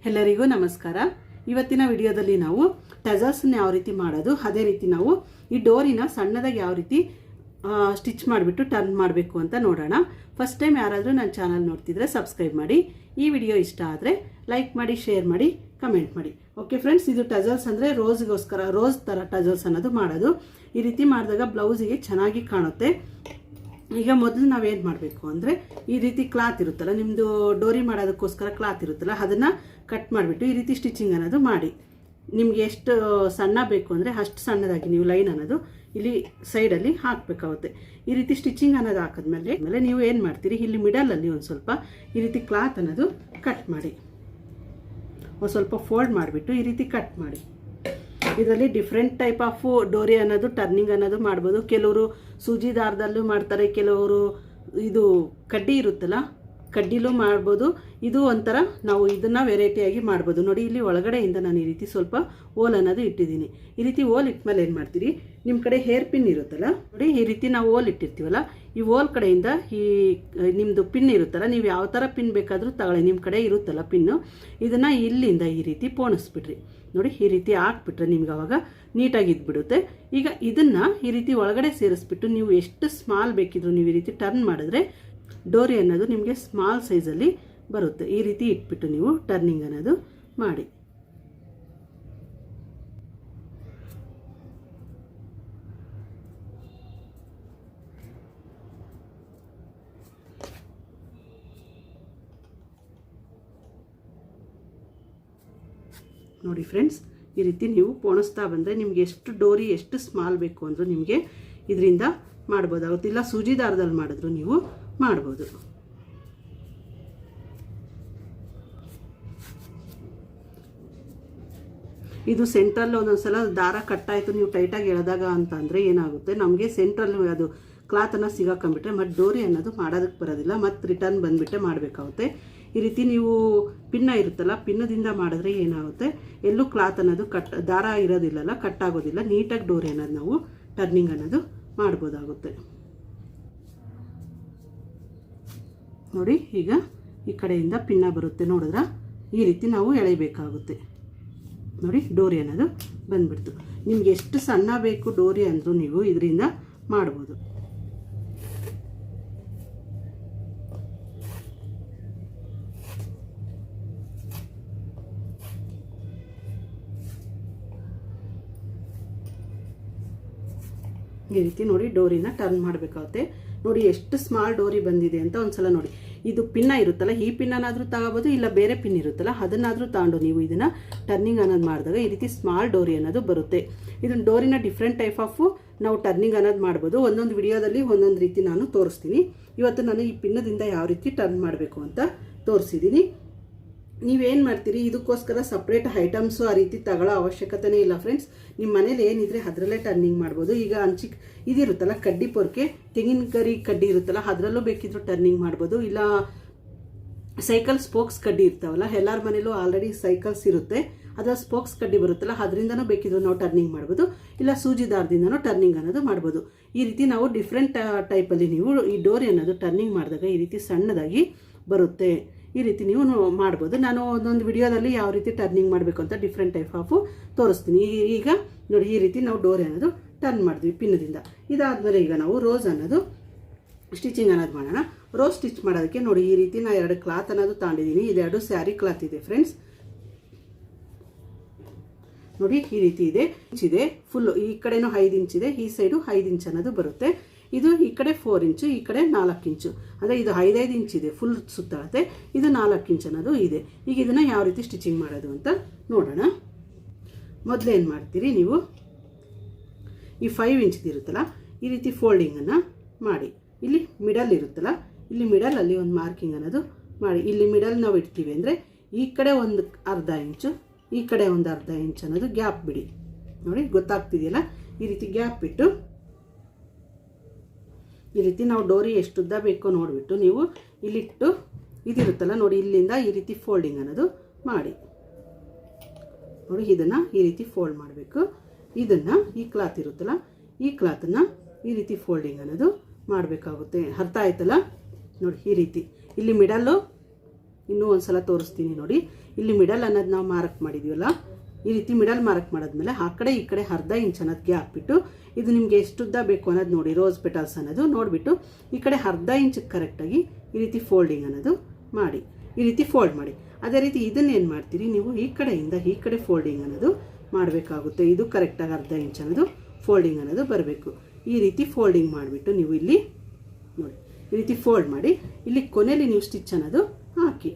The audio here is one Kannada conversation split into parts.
ಎಲ್ಲರಿಗೂ ನಮಸ್ಕಾರ. ಇವತ್ತಿನ ವಿಡಿಯೋದಲ್ಲಿ ನಾವು ಟಜಲ್ಸ್ನ ಯಾವ ರೀತಿ ಮಾಡೋದು, ಅದೇ ರೀತಿ ನಾವು ಈ ಡೋರಿನ ಸಣ್ಣದಾಗಿ ಯಾವ ರೀತಿ ಸ್ಟಿಚ್ ಮಾಡಿಬಿಟ್ಟು ಟರ್ನ್ ಮಾಡಬೇಕು ಅಂತ ನೋಡೋಣ. ಫಸ್ಟ್ ಟೈಮ್ ಯಾರಾದರೂ ನನ್ನ ಚಾನಲ್ ನೋಡ್ತಿದ್ರೆ ಸಬ್ಸ್ಕ್ರೈಬ್ ಮಾಡಿ. ಈ ವಿಡಿಯೋ ಇಷ್ಟ ಆದರೆ ಲೈಕ್ ಮಾಡಿ, ಶೇರ್ ಮಾಡಿ, ಕಮೆಂಟ್ ಮಾಡಿ. ಓಕೆ ಫ್ರೆಂಡ್ಸ್, ಇದು ಟಜಲ್ಸ್ ಅಂದರೆ ರೋಸ್ ಥರ ಟಜಲ್ಸ್ ಅನ್ನೋದು ಮಾಡೋದು. ಈ ರೀತಿ ಮಾಡಿದಾಗ ಬ್ಲೌಸಿಗೆ ಚೆನ್ನಾಗಿ ಕಾಣುತ್ತೆ. ಈಗ ಮೊದಲು ನಾವೇನು ಮಾಡಬೇಕು ಅಂದರೆ, ಈ ರೀತಿ ಕ್ಲಾತ್ ಇರುತ್ತಲ್ಲ, ನಿಮ್ಮದು ಡೋರಿ ಮಾಡೋದಕ್ಕೋಸ್ಕರ ಕ್ಲಾತ್ ಇರುತ್ತಲ್ಲ, ಅದನ್ನು ಕಟ್ ಮಾಡಿಬಿಟ್ಟು ಈ ರೀತಿ ಸ್ಟಿಚಿಂಗ್ ಅನ್ನೋದು ಮಾಡಿ. ನಿಮಗೆ ಎಷ್ಟು ಸಣ್ಣ ಬೇಕು ಅಂದರೆ ಅಷ್ಟು ಸಣ್ಣದಾಗಿ ನೀವು ಲೈನ್ ಅನ್ನೋದು ಇಲ್ಲಿ ಸೈಡಲ್ಲಿ ಹಾಕಬೇಕಾಗುತ್ತೆ. ಈ ರೀತಿ ಸ್ಟಿಚಿಂಗ್ ಅನ್ನೋದು ಹಾಕಿದ್ಮೇಲೆ ನೀವು ಏನು ಮಾಡ್ತೀರಿ, ಇಲ್ಲಿ ಮಿಡಲಲ್ಲಿ ಒಂದು ಸ್ವಲ್ಪ ಈ ರೀತಿ ಕ್ಲಾತ್ ಅನ್ನೋದು ಕಟ್ ಮಾಡಿ, ಒಂದು ಸ್ವಲ್ಪ ಫೋಲ್ಡ್ ಮಾಡಿಬಿಟ್ಟು ಈ ರೀತಿ ಕಟ್ ಮಾಡಿ. ಇದರಲ್ಲಿ ಡಿಫ್ರೆಂಟ್ ಟೈಪ್ ಆಫ್ ಡೋರಿ ಅನ್ನೋದು ಟರ್ನಿಂಗ್ ಅನ್ನೋದು ಮಾಡ್ಬೋದು. ಕೆಲವರು ಸೂಜಿ ದಾರದಲ್ಲೂ ಮಾಡ್ತಾರೆ, ಕೆಲವರು ಇದು ಕಡ್ಡಿ ಇರುತ್ತಲ್ಲ ಕಡ್ಡಿಲೂ ಮಾಡ್ಬೋದು. ಇದು ಒಂಥರ ನಾವು ಇದನ್ನು ವೆರೈಟಿಯಾಗಿ ಮಾಡ್ಬೋದು. ನೋಡಿ, ಇಲ್ಲಿ ಒಳಗಡೆಯಿಂದ ನಾನು ಈ ರೀತಿ ಸ್ವಲ್ಪ ಓಲ್ ಅನ್ನೋದು ಇಟ್ಟಿದ್ದೀನಿ. ಈ ರೀತಿ ಓಲ್ ಇಟ್ಮೇಲೆ ಏನು ಮಾಡ್ತೀರಿ, ನಿಮ್ಮ ಕಡೆ ಹೇರ್ ಪಿನ್ ಇರುತ್ತಲ್ಲ, ನೋಡಿ ಈ ರೀತಿ ನಾವು ಓಲ್ ಇಟ್ಟಿರ್ತೀವಲ್ಲ, ಈ ಓಲ್ ಕಡೆಯಿಂದ ಈ ನಿಮ್ಮದು ಪಿನ್ ಇರುತ್ತಲ್ಲ, ನೀವು ಯಾವ ಥರ ಪಿನ್ ಬೇಕಾದರೂ ತಗೊಳ್ಳಿ, ನಿಮ್ಮ ಕಡೆ ಇರುತ್ತಲ್ಲ ಪಿನ್ನು, ಇದನ್ನು ಇಲ್ಲಿಂದ ಈ ರೀತಿ ಪೋಣಿಸ್ಬಿಡ್ರಿ. ನೋಡಿ, ಈ ರೀತಿ ಹಾಕ್ಬಿಟ್ರೆ ನಿಮ್ಗೆ ಅವಾಗ ನೀಟಾಗಿ ಇದ್ಬಿಡುತ್ತೆ. ಈಗ ಇದನ್ನು ಈ ರೀತಿ ಒಳಗಡೆ ಸೇರಿಸ್ಬಿಟ್ಟು ನೀವು ಎಷ್ಟು ಸ್ಮಾಲ್ ಬೇಕಿದ್ರು ನೀವು ಈ ರೀತಿ ಟರ್ನ್ ಮಾಡಿದ್ರೆ ಡೋರಿ ಅನ್ನೋದು ನಿಮಗೆ ಸ್ಮಾಲ್ ಸೈಜಲ್ಲಿ ಬರುತ್ತೆ. ಈ ರೀತಿ ಇಟ್ಬಿಟ್ಟು ನೀವು ಟರ್ನಿಂಗ್ ಅನ್ನೋದು ಮಾಡಿ. ನೋಡಿ ಫ್ರೆಂಡ್ಸ್, ಈ ರೀತಿ ನೀವು ಪೋಣಿಸ್ತಾ ಬಂದರೆ ನಿಮಗೆ ಎಷ್ಟು ಡೋರಿ ಎಷ್ಟು ಸ್ಮಾಲ್ ಬೇಕು ಅಂದರೂ ನಿಮಗೆ ಇದರಿಂದ ಮಾಡ್ಬೋದಾಗುತ್ತೆ. ಇಲ್ಲ ಸೂಜಿ ದಾರದಲ್ಲಿ ಮಾಡಿದ್ರು ನೀವು ಮಾಡ್ಬೋದು. ಇದು ಸೆಂಟ್ರಲ್ಲಿ ಒಂದೊಂದ್ಸಲ ದಾರ ಕಟ್ಟಾಯಿತು, ನೀವು ಟೈಟಾಗಿ ಎಳೆದಾಗ ಅಂತಂದರೆ ಏನಾಗುತ್ತೆ, ನಮಗೆ ಸೆಂಟ್ರಲ್ಲಿ ಅದು ಕ್ಲಾತನ್ನು ಸಿಗಾಕೊಂಡ್ಬಿಟ್ರೆ ಮತ್ತು ಡೋರಿ ಅನ್ನೋದು ಮಾಡೋದಕ್ಕೆ ಬರೋದಿಲ್ಲ, ಮತ್ತು ರಿಟರ್ನ್ ಬಂದುಬಿಟ್ಟೆ ಮಾಡಬೇಕಾಗುತ್ತೆ. ಈ ರೀತಿ ನೀವು ಪಿನ್ನ ಇರುತ್ತಲ್ಲ, ಪಿನ್ನದಿಂದ ಮಾಡಿದ್ರೆ ಏನಾಗುತ್ತೆ, ಎಲ್ಲೂ ಕ್ಲಾತ್ ಅನ್ನೋದು ದಾರ ಇರೋದಿಲ್ಲಲ್ಲ, ಕಟ್ಟಾಗೋದಿಲ್ಲ, ನೀಟಾಗಿ ಡೋರಿ ಅನ್ನೋದು ನಾವು ಟರ್ನಿಂಗ್ ಅನ್ನೋದು ಮಾಡ್ಬೋದಾಗುತ್ತೆ. ನೋಡಿ, ಈಗ ಈ ಕಡೆಯಿಂದ ಪಿನ್ನ ಬರುತ್ತೆ, ನೋಡಿದ್ರ ಈ ರೀತಿ ನಾವು ಎಳೆಯಬೇಕಾಗುತ್ತೆ. ನೋಡಿ, ಡೋರಿ ಅನ್ನೋದು ಬಂದ್ಬಿಡ್ತು. ನಿಮ್ಗೆ ಎಷ್ಟು ಸಣ್ಣ ಬೇಕು ಡೋರಿ ಅಂದರೂ ನೀವು ಇದರಿಂದ ಮಾಡ್ಬೋದು. ಈ ರೀತಿ ನೋಡಿ ಡೋರಿನ ಟರ್ನ್ ಮಾಡಬೇಕಾಗುತ್ತೆ. ನೋಡಿ ಎಷ್ಟು ಸ್ಮಾಲ್ ಡೋರಿ ಬಂದಿದೆ ಅಂತ ಒಂದ್ಸಲ ನೋಡಿ. ಇದು ಪಿನ್ನ ಇರುತ್ತಲ್ಲ, ಈ ಪಿನ್ನನಾದರೂ ತಗೋಬೋದು, ಇಲ್ಲ ಬೇರೆ ಪಿನ್ ಇರುತ್ತಲ್ಲ ಅದನ್ನಾದರೂ ತಗೊಂಡು ನೀವು ಇದನ್ನು ಟರ್ನಿಂಗ್ ಅನ್ನೋದು ಮಾಡಿದಾಗ ಈ ರೀತಿ ಸ್ಮಾಲ್ ಡೋರಿ ಅನ್ನೋದು ಬರುತ್ತೆ. ಇದನ್ನು ಡೋರಿನ ಡಿಫ್ರೆಂಟ್ ಟೈಪ್ ಆಫ್ ನಾವು ಟರ್ನಿಂಗ್ ಅನ್ನೋದು ಮಾಡ್ಬೋದು. ಒಂದೊಂದು ವಿಡಿಯೋದಲ್ಲಿ ಒಂದೊಂದು ರೀತಿ ನಾನು ತೋರಿಸ್ತೀನಿ. ಇವತ್ತು ನಾನು ಈ ಪಿನ್ನದಿಂದ ಯಾವ ರೀತಿ ಟರ್ನ್ ಮಾಡಬೇಕು ಅಂತ ತೋರಿಸಿದ್ದೀನಿ. ನೀವೇನು ಮಾಡ್ತೀರಿ, ಇದಕ್ಕೋಸ್ಕರ ಸಪ್ರೇಟ್ ಐಟಮ್ಸು ಆ ರೀತಿ ತಗೊಳ್ಳೋ ಅವಶ್ಯಕತೆನೇ ಇಲ್ಲ ಫ್ರೆಂಡ್ಸ್. ನಿಮ್ಮ ಮನೇಲಿ ಏನಿದ್ರೆ ಅದರಲ್ಲೇ ಟರ್ನಿಂಗ್ ಮಾಡ್ಬೋದು. ಈಗ ಇದಿರುತ್ತಲ್ಲ ಕಡ್ಡಿ ಪೊರ್ಕೆ, ತೆಂಗಿನಕಾಯಿ ಕಡ್ಡಿ ಇರುತ್ತಲ್ಲ ಅದರಲ್ಲೂ ಬೇಕಿದ್ರು ಟರ್ನಿಂಗ್ ಮಾಡ್ಬೋದು. ಇಲ್ಲ ಸೈಕಲ್ ಸ್ಪೋಕ್ಸ್ ಕಡ್ಡಿ ಇರ್ತಾವಲ್ಲ, ಎಲ್ಲರ ಮನೇಲೂ ಆಲ್ರೆಡಿ ಸೈಕಲ್ಸ್ ಇರುತ್ತೆ, ಅದರ ಸ್ಪೋಕ್ಸ್ ಕಡ್ಡಿ ಬರುತ್ತಲ್ಲ ಅದರಿಂದನೂ ಬೇಕಿದ್ರು ನಾವು ಟರ್ನಿಂಗ್ ಮಾಡ್ಬೋದು. ಇಲ್ಲ ಸೂಜಿ ದಾರದಿಂದನೂ ಟರ್ನಿಂಗ್ ಅನ್ನೋದು ಮಾಡ್ಬೋದು. ಈ ರೀತಿ ನಾವು ಡಿಫ್ರೆಂಟ್ ಟೈಪಲ್ಲಿ ನೀವು ಈ ಡೋರಿ ಅನ್ನೋದು ಟರ್ನಿಂಗ್ ಮಾಡಿದಾಗ ಈ ರೀತಿ ಸಣ್ಣದಾಗಿ ಬರುತ್ತೆ. ಈ ರೀತಿ ನೀವು ಮಾಡ್ಬೋದು. ನಾನು ಒಂದೊಂದು ವಿಡಿಯೋದಲ್ಲಿ ಯಾವ ರೀತಿ ಟರ್ನಿಂಗ್ ಮಾಡಬೇಕು ಅಂತ ಡಿಫ್ರೆಂಟ್ ಟೈಪ್ ಆಫ್ ತೋರಿಸ್ತೀನಿ. ಈಗ ನೋಡಿ, ಈ ರೀತಿ ನಾವು ಡೋರಿ ಅನ್ನೋದು ಟರ್ನ್ ಮಾಡಿದ್ವಿ ಪಿನ್ನದಿಂದ. ಇದಾದಮೇಲೆ ಈಗ ನಾವು ರೋಸ್ ಅನ್ನೋದು ಸ್ಟಿಚಿಂಗ್ ಅನ್ನೋದು ಮಾಡೋಣ. ರೋಸ್ ಸ್ಟಿಚ್ ಮಾಡೋದಕ್ಕೆ ನೋಡಿ, ಈ ರೀತಿ ನಾನು 2 ಕ್ಲಾತ್ ಅನ್ನೋದು ತಗೊಂಡಿದ್ದೀನಿ. ಇದೆರಡು ಸ್ಯಾರಿ ಕ್ಲಾತ್ ಇದೆ ಫ್ರೆಂಡ್ಸ್. ನೋಡಿ, ಈ ರೀತಿ ಇದೆ ಫುಲ್ಲು. ಈ ಕಡೆನೂ 5 ಇಂಚಿದೆ, ಈ ಸೈಡು 5 ಇಂಚ್ ಅನ್ನೋದು ಬರುತ್ತೆ. ಇದು ಈ ಕಡೆ 4 ಇಂಚು, ಈ ಕಡೆ 4 ಇಂಚು, ಅಂದರೆ ಇದು 5 ಇಂಚಿದೆ ಫುಲ್ ಸುತ್ತಾಗುತ್ತೆ. ಇದು 4 ಇಂಚ್ ಅನ್ನೋದು ಇದೆ. ಈಗ ಇದನ್ನು ಯಾವ ರೀತಿ ಸ್ಟಿಚಿಂಗ್ ಮಾಡೋದು ಅಂತ ನೋಡೋಣ. ಮೊದಲೇನು ಮಾಡ್ತೀರಿ, ನೀವು ಈ 5 ಇಂಚ್ದು ಇರುತ್ತಲ್ಲ ಈ ರೀತಿ ಫೋಲ್ಡಿಂಗನ್ನು ಮಾಡಿ. ಇಲ್ಲಿ ಮಿಡಲ್ ಇರುತ್ತಲ್ಲ, ಇಲ್ಲಿ ಮಿಡಲಲ್ಲಿ ಒಂದು ಮಾರ್ಕಿಂಗ್ ಅನ್ನೋದು ಮಾಡಿ. ಇಲ್ಲಿ ಮಿಡಲ್ ನಾವು ಇಡ್ತೀವಿ ಅಂದರೆ ಈ ಕಡೆ ಒಂದು ಅರ್ಧ ಇಂಚು, ಈ ಕಡೆ ಒಂದು ಅರ್ಧ ಇಂಚ್ ಅನ್ನೋದು ಗ್ಯಾಪ್ ಬಿಡಿ. ನೋಡಿ, ಗೊತ್ತಾಗ್ತಿದೆಯಲ್ಲ, ಈ ರೀತಿ ಗ್ಯಾಪ್ ಬಿಟ್ಟು ಈ ರೀತಿ ನಾವು ಡೋರಿ ಎಷ್ಟು ಉದ್ದ ಬೇಕೋ ನೋಡಿಬಿಟ್ಟು ನೀವು ಇಲ್ಲಿಟ್ಟು ಇದಿರುತ್ತಲ್ಲ ನೋಡಿ, ಇಲ್ಲಿಂದ ಈ ರೀತಿ ಫೋಲ್ಡಿಂಗ್ ಅನ್ನೋದು ಮಾಡಿ. ನೋಡಿ, ಇದನ್ನು ಈ ರೀತಿ ಫೋಲ್ಡ್ ಮಾಡಬೇಕು. ಇದನ್ನು ಈ ಕ್ಲಾತ್ ಇರುತ್ತಲ್ಲ, ಈ ಕ್ಲಾತನ್ನು ಈ ರೀತಿ ಫೋಲ್ಡಿಂಗ್ ಅನ್ನೋದು ಮಾಡಬೇಕಾಗುತ್ತೆ. ಅರ್ಥ ಆಯ್ತಲ್ಲ? ನೋಡಿ, ಈ ರೀತಿ ಇಲ್ಲಿ ಮಿಡಲ್ಲು ಇನ್ನೂ ಒಂದ್ಸಲ ತೋರಿಸ್ತೀನಿ ನೋಡಿ. ಇಲ್ಲಿ ಮಿಡಲ್ ಅನ್ನೋದು ನಾವು ಮಾರ್ಕ್ ಮಾಡಿದೀವಲ್ಲ, ಈ ರೀತಿ ಮಿಡಲ್ ಮಾರ್ಕ್ ಮಾಡಿದ್ಮೇಲೆ ಆ ಕಡೆ ಈ ಕಡೆ ಅರ್ಧ ಇಂಚ್ ಅನ್ನೋದಕ್ಕೆ ಹಾಕ್ಬಿಟ್ಟು ಇದು ನಿಮಗೆ ಎಷ್ಟು ಉದ್ದ ಬೇಕು ಅನ್ನೋದು ನೋಡಿ, ರೋಸ್ ಪೆಟಲ್ಸ್ ಅನ್ನೋದು ನೋಡಿಬಿಟ್ಟು ಈ ಕಡೆ ಅರ್ಧ ಇಂಚ್ ಕರೆಕ್ಟಾಗಿ ಈ ರೀತಿ ಫೋಲ್ಡಿಂಗ್ ಅನ್ನೋದು ಮಾಡಿ, ಈ ರೀತಿ ಫೋಲ್ಡ್ ಮಾಡಿ. ಅದೇ ರೀತಿ ಇದನ್ನೇನು ಮಾಡ್ತೀರಿ ನೀವು, ಈ ಕಡೆಯಿಂದ ಈ ಕಡೆ ಫೋಲ್ಡಿಂಗ್ ಅನ್ನೋದು ಮಾಡಬೇಕಾಗುತ್ತೆ. ಇದು ಕರೆಕ್ಟಾಗಿ ಅರ್ಧ ಇಂಚ್ ಅನ್ನೋದು ಫೋಲ್ಡಿಂಗ್ ಅನ್ನೋದು ಬರಬೇಕು. ಈ ರೀತಿ ಫೋಲ್ಡಿಂಗ್ ಮಾಡಿಬಿಟ್ಟು ನೀವು ಇಲ್ಲಿ ನೋಡಿ, ಈ ರೀತಿ ಫೋಲ್ಡ್ ಮಾಡಿ ಇಲ್ಲಿ ಕೊನೆಯಲ್ಲಿ ನೀವು ಸ್ಟಿಚ್ ಅನ್ನೋದು ಹಾಕಿ.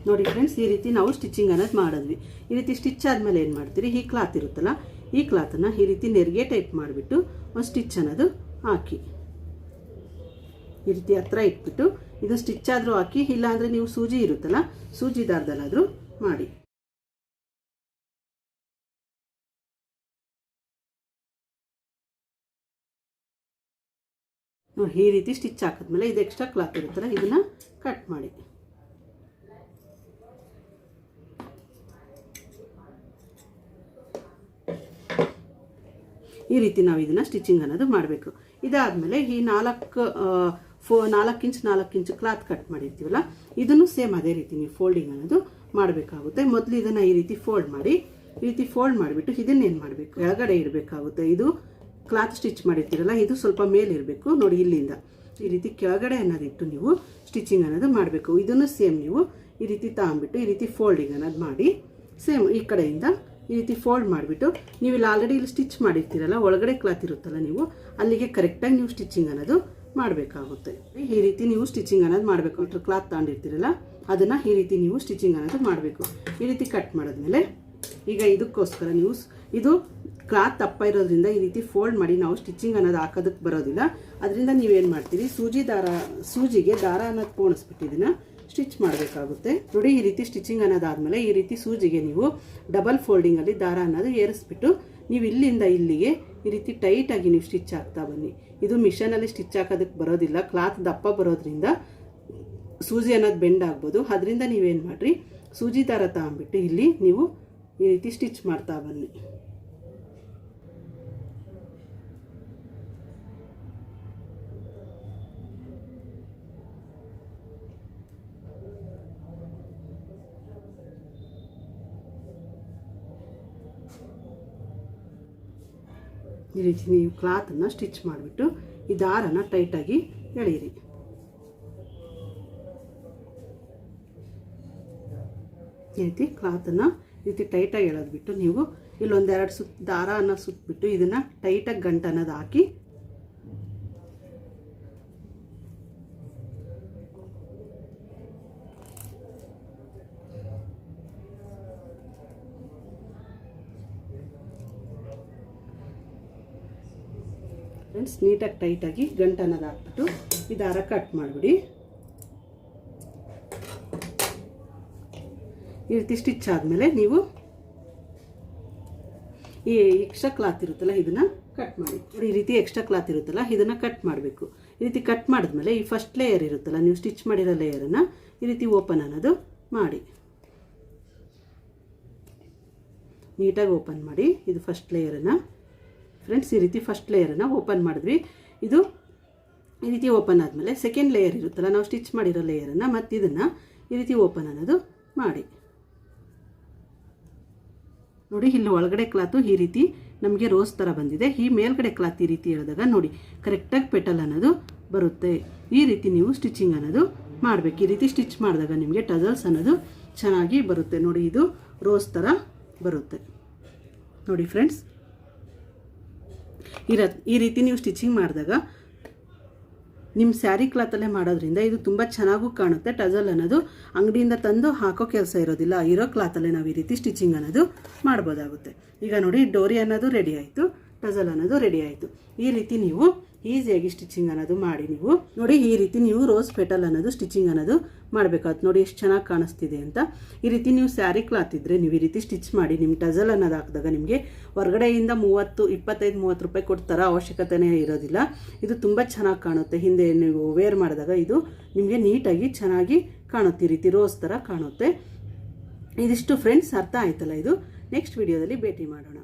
ನೋಡಿ ಫ್ರೆಂಡ್ಸ್, ಈ ರೀತಿ ನಾವು ಸ್ಟಿಚಿಂಗ್ ಅನ್ನೋದು ಮಾಡಿದ್ವಿ. ಈ ರೀತಿ ಸ್ಟಿಚ್ ಆದಮೇಲೆ ಏನು ಮಾಡ್ತೀರಿ, ಈ ಕ್ಲಾತ್ ಇರುತ್ತಲ್ಲ, ಈ ಕ್ಲಾತನ್ನು ಈ ರೀತಿ ನೆರಿಗೆ ಟೈಪ್ ಮಾಡಿಬಿಟ್ಟು ಒಂದು ಸ್ಟಿಚ್ ಅನ್ನೋದು ಹಾಕಿ. ಈ ರೀತಿ ಹತ್ರ ಇಟ್ಬಿಟ್ಟು ಇದು ಸ್ಟಿಚ್ ಆದರೂ ಹಾಕಿ, ಇಲ್ಲಾಂದರೆ ನೀವು ಸೂಜಿ ಇರುತ್ತಲ್ಲ, ಸೂಜಿ ದಾರದಲ್ಲಾದರೂ ಮಾಡಿ. ನೋಡಿ, ಈ ರೀತಿ ಸ್ಟಿಚ್ ಹಾಕಿದ್ಮೇಲೆ ಇದು ಎಕ್ಸ್ಟ್ರಾ ಕ್ಲಾತ್ ಇರುತ್ತಲ್ಲ, ಇದನ್ನು ಕಟ್ ಮಾಡಿ. ಈ ರೀತಿ ನಾವು ಇದನ್ನು ಸ್ಟಿಚಿಂಗ್ ಅನ್ನೋದು ಮಾಡಬೇಕು. ಇದಾದಮೇಲೆ ಈ 4 ಇಂಚ್ ಕ್ಲಾತ್ ಕಟ್ ಮಾಡಿರ್ತೀವಲ್ಲ, ಇದನ್ನು ಸೇಮ್ ಅದೇ ರೀತಿ ನೀವು ಫೋಲ್ಡಿಂಗ್ ಅನ್ನೋದು ಮಾಡಬೇಕಾಗುತ್ತೆ. ಮೊದಲು ಇದನ್ನು ಈ ರೀತಿ ಫೋಲ್ಡ್ ಮಾಡಿ, ಈ ರೀತಿ ಫೋಲ್ಡ್ ಮಾಡಿಬಿಟ್ಟು ಇದನ್ನೇನು ಮಾಡಬೇಕು, ಕೆಳಗಡೆ ಇಡಬೇಕಾಗುತ್ತೆ. ಇದು ಕ್ಲಾತ್ ಸ್ಟಿಚ್ ಮಾಡಿರ್ತೀರಲ್ಲ, ಇದು ಸ್ವಲ್ಪ ಮೇಲೆ ಇರಬೇಕು ನೋಡಿ. ಇಲ್ಲಿಂದ ಈ ರೀತಿ ಕೆಳಗಡೆ ಅನ್ನೋದಿಟ್ಟು ನೀವು ಸ್ಟಿಚಿಂಗ್ ಅನ್ನೋದು ಮಾಡಬೇಕು. ಇದನ್ನು ಸೇಮ್ ನೀವು ಈ ರೀತಿ ತಗೊಂಬಿಟ್ಟು ಈ ರೀತಿ ಫೋಲ್ಡಿಂಗ್ ಅನ್ನೋದು ಮಾಡಿ, ಸೇಮ್ ಈ ಕಡೆಯಿಂದ ಈ ರೀತಿ ಫೋಲ್ಡ್ ಮಾಡಿಬಿಟ್ಟು ನೀವು ಇಲ್ಲಿ ಆಲ್ರೆಡಿ ಇಲ್ಲಿ ಸ್ಟಿಚ್ ಮಾಡಿರ್ತೀರಲ್ಲ, ಒಳಗಡೆ ಕ್ಲಾತ್ ಇರುತ್ತಲ್ಲ, ನೀವು ಅಲ್ಲಿಗೆ ಕರೆಕ್ಟಾಗಿ ನೀವು ಸ್ಟಿಚಿಂಗ್ ಅನ್ನೋದು ಮಾಡಬೇಕಾಗುತ್ತೆ. ಈ ರೀತಿ ನೀವು ಸ್ಟಿಚಿಂಗ್ ಅನ್ನೋದು ಮಾಡಬೇಕು. ಅಂತ ಕ್ಲಾತ್ ತಗೊಂಡಿರ್ತೀರಲ್ಲ, ಅದನ್ನು ಈ ರೀತಿ ನೀವು ಸ್ಟಿಚಿಂಗ್ ಅನ್ನೋದು ಮಾಡಬೇಕು. ಈ ರೀತಿ ಕಟ್ ಮಾಡಿದ್ಮೇಲೆ ಈಗ ಇದಕ್ಕೋಸ್ಕರ ನೀವು ಇದು ಕ್ಲಾತ್ ದಪ್ಪ ಇರೋದ್ರಿಂದ ಈ ರೀತಿ ಫೋಲ್ಡ್ ಮಾಡಿ ನಾವು ಸ್ಟಿಚಿಂಗ್ ಅನ್ನೋದು ಹಾಕೋದಕ್ಕೆ ಬರೋದಿಲ್ಲ. ಅದರಿಂದ ನೀವೇನು ಮಾಡ್ತೀರಿ, ಸೂಜಿಗೆ ದಾರ ಅನ್ನೋದು ಪೋಣಿಸ್ಬಿಟ್ಟು ಇದನ್ನು ಸ್ಟಿಚ್ ಮಾಡಬೇಕಾಗುತ್ತೆ. ನೋಡಿ, ಈ ರೀತಿ ಸ್ಟಿಚಿಂಗ್ ಅನ್ನೋದಾದ್ಮೇಲೆ ಈ ರೀತಿ ಸೂಜಿಗೆ ನೀವು ಡಬಲ್ ಫೋಲ್ಡಿಂಗಲ್ಲಿ ದಾರ ಅನ್ನೋದು ಏರಿಸ್ಬಿಟ್ಟು ನೀವು ಇಲ್ಲಿಂದ ಇಲ್ಲಿಗೆ ಈ ರೀತಿ ಟೈಟಾಗಿ ನೀವು ಸ್ಟಿಚ್ ಹಾಕ್ತಾ ಬನ್ನಿ. ಇದು ಮಿಷನಲ್ಲಿ ಸ್ಟಿಚ್ ಹಾಕೋದಕ್ಕೆ ಬರೋದಿಲ್ಲ, ಕ್ಲಾತ್ ದಪ್ಪ ಬರೋದ್ರಿಂದ ಸೂಜಿ ಅನ್ನೋದು ಬೆಂಡ್ ಆಗ್ಬೋದು. ಅದರಿಂದ ನೀವೇನು ಮಾಡಿರಿ, ಸೂಜಿ ದಾರ ತಗೊಂಬಿಟ್ಟು ಇಲ್ಲಿ ನೀವು ಈ ರೀತಿ ಸ್ಟಿಚ್ ಮಾಡ್ತಾ ಬನ್ನಿ. ಈ ರೀತಿ ನೀವು ಕ್ಲಾತನ್ನು ಸ್ಟಿಚ್ ಮಾಡಿಬಿಟ್ಟು ಈ ದಾರನ ಟೈಟಾಗಿ ಎಳೀರಿ. ಈ ರೀತಿ ಕ್ಲಾತನ್ನು ಈ ರೀತಿ ಟೈಟಾಗಿ ಎಳೆದ್ಬಿಟ್ಟು ನೀವು ಇಲ್ಲೊಂದೆರಡು ದಾರ ಅನ್ನೋ ಸುತ್ತಬಿಟ್ಟು ಇದನ್ನು ಟೈಟಾಗಿ ಗಂಟು ಅನ್ನೋದು ಹಾಕಿ ಫ್ರೆಂಡ್ಸ್, ನೀಟಾಗಿ ಟೈಟಾಗಿ ಗಂಟು ಅನ್ನೋದು ಹಾಕ್ಬಿಟ್ಟು ಈ ದಾರ ಕಟ್ ಮಾಡಿಬಿಡಿ. ಈ ರೀತಿ ಸ್ಟಿಚ್ ಆದಮೇಲೆ ನೀವು ಈ ಎಕ್ಸ್ಟ್ರಾ ಕ್ಲಾತ್ ಇರುತ್ತಲ್ಲ ಇದನ್ನು ಕಟ್ ಮಾಡಿ. ಈ ರೀತಿ ಎಕ್ಸ್ಟ್ರಾ ಕ್ಲಾತ್ ಇರುತ್ತಲ್ಲ ಇದನ್ನು ಕಟ್ ಮಾಡಬೇಕು. ಈ ರೀತಿ ಕಟ್ ಮಾಡಿದ್ಮೇಲೆ ಈ ಫಸ್ಟ್ ಲೇಯರ್ ಇರುತ್ತಲ್ಲ, ನೀವು ಸ್ಟಿಚ್ ಮಾಡಿರೋ ಲೇಯರನ್ನು ಈ ರೀತಿ ಓಪನ್ ಅನ್ನೋದು ಮಾಡಿ. ನೀಟಾಗಿ ಓಪನ್ ಮಾಡಿ. ಇದು ಫಸ್ಟ್ ಲೇಯರನ್ನು ಫ್ರೆಂಡ್ಸ್, ಈ ರೀತಿ ಫಸ್ಟ್ ಲೇಯರನ್ನು ಓಪನ್ ಮಾಡಿದ್ವಿ. ಇದು ಈ ರೀತಿ ಓಪನ್ ಆದಮೇಲೆ ಸೆಕೆಂಡ್ ಲೇಯರ್ ಇರುತ್ತಲ್ಲ, ನಾವು ಸ್ಟಿಚ್ ಮಾಡಿರೋ ಲೇಯರನ್ನು ಮತ್ತು ಇದನ್ನು ಈ ರೀತಿ ಓಪನ್ ಅನ್ನೋದು ಮಾಡಿ. ನೋಡಿ, ಇಲ್ಲಿ ಒಳಗಡೆ ಕ್ಲಾತು ಈ ರೀತಿ ನಮಗೆ ರೋಸ್ ಥರ ಬಂದಿದೆ. ಈ ಮೇಲ್ಗಡೆ ಕ್ಲಾತ್ ಈ ರೀತಿ ಹೇಳಿದಾಗ ನೋಡಿ ಕರೆಕ್ಟಾಗಿ ಪೆಟಲ್ ಅನ್ನೋದು ಬರುತ್ತೆ. ಈ ರೀತಿ ನೀವು ಸ್ಟಿಚಿಂಗ್ ಅನ್ನೋದು ಮಾಡಬೇಕು. ಈ ರೀತಿ ಸ್ಟಿಚ್ ಮಾಡಿದಾಗ ನಿಮಗೆ ಟಸಲ್ಸ್ ಅನ್ನೋದು ಚೆನ್ನಾಗಿ ಬರುತ್ತೆ. ನೋಡಿ, ಇದು ರೋಸ್ ಥರ ಬರುತ್ತೆ. ನೋಡಿ ಫ್ರೆಂಡ್ಸ್, ಈ ರೀತಿ ನೀವು ಸ್ಟಿಚಿಂಗ್ ಮಾಡಿದಾಗ ನಿಮ್ಮ ಸ್ಯಾರಿ ಕ್ಲಾತಲ್ಲೇ ಮಾಡೋದ್ರಿಂದ ಇದು ತುಂಬ ಚೆನ್ನಾಗೂ ಕಾಣುತ್ತೆ. ಟಸಲ್ ಅನ್ನೋದು ಅಂಗಡಿಯಿಂದ ತಂದು ಹಾಕೋ ಕೆಲಸ ಇರೋದಿಲ್ಲ. ಇರೋ ಕ್ಲಾತಲ್ಲೇ ನಾವು ಈ ರೀತಿ ಸ್ಟಿಚಿಂಗ್ ಅನ್ನೋದು ಮಾಡ್ಬೋದಾಗುತ್ತೆ. ಈಗ ನೋಡಿ, ಡೋರಿ ಅನ್ನೋದು ರೆಡಿ ಆಯಿತು, ಟಸಲ್ ಅನ್ನೋದು ರೆಡಿ ಆಯಿತು. ಈ ರೀತಿ ನೀವು ಈಸಿಯಾಗಿ ಸ್ಟಿಚಿಂಗ್ ಅನ್ನೋದು ಮಾಡಿ. ನೀವು ನೋಡಿ, ಈ ರೀತಿ ನೀವು ರೋಸ್ ಪೆಟಲ್ ಅನ್ನೋದು ಸ್ಟಿಚಿಂಗ್ ಅನ್ನೋದು ಮಾಡಬೇಕಾಗುತ್ತೆ. ನೋಡಿ ಎಷ್ಟು ಚೆನ್ನಾಗಿ ಕಾಣಿಸ್ತಿದೆ ಅಂತ. ಈ ರೀತಿ ನೀವು ಸ್ಯಾರಿ ಕ್ಲಾತ್ ಇದ್ದರೆ ನೀವು ಈ ರೀತಿ ಸ್ಟಿಚ್ ಮಾಡಿ ನಿಮ್ಮ ಟಸಲ್ ಅನ್ನೋದು ಹಾಕಿದಾಗ ನಿಮಗೆ ಹೊರಗಡೆಯಿಂದ 25-30 ರೂಪಾಯಿ ಕೊಡ್ತಾರ ಅವಶ್ಯಕತೆನೇ ಇರೋದಿಲ್ಲ. ಇದು ತುಂಬ ಚೆನ್ನಾಗಿ ಕಾಣುತ್ತೆ. ಹಿಂದೆ ನೀವು ವೇರ್ ಮಾಡಿದಾಗ ಇದು ನಿಮಗೆ ನೀಟಾಗಿ ಚೆನ್ನಾಗಿ ಕಾಣುತ್ತೆ. ಈ ರೀತಿ ರೋಸ್ ಥರ ಕಾಣುತ್ತೆ. ಇದಿಷ್ಟು ಫ್ರೆಂಡ್ಸ್, ಅರ್ಥ ಆಯ್ತಲ್ಲ. ಇದು ನೆಕ್ಸ್ಟ್ ವಿಡಿಯೋದಲ್ಲಿ ಭೇಟಿ ಮಾಡೋಣ.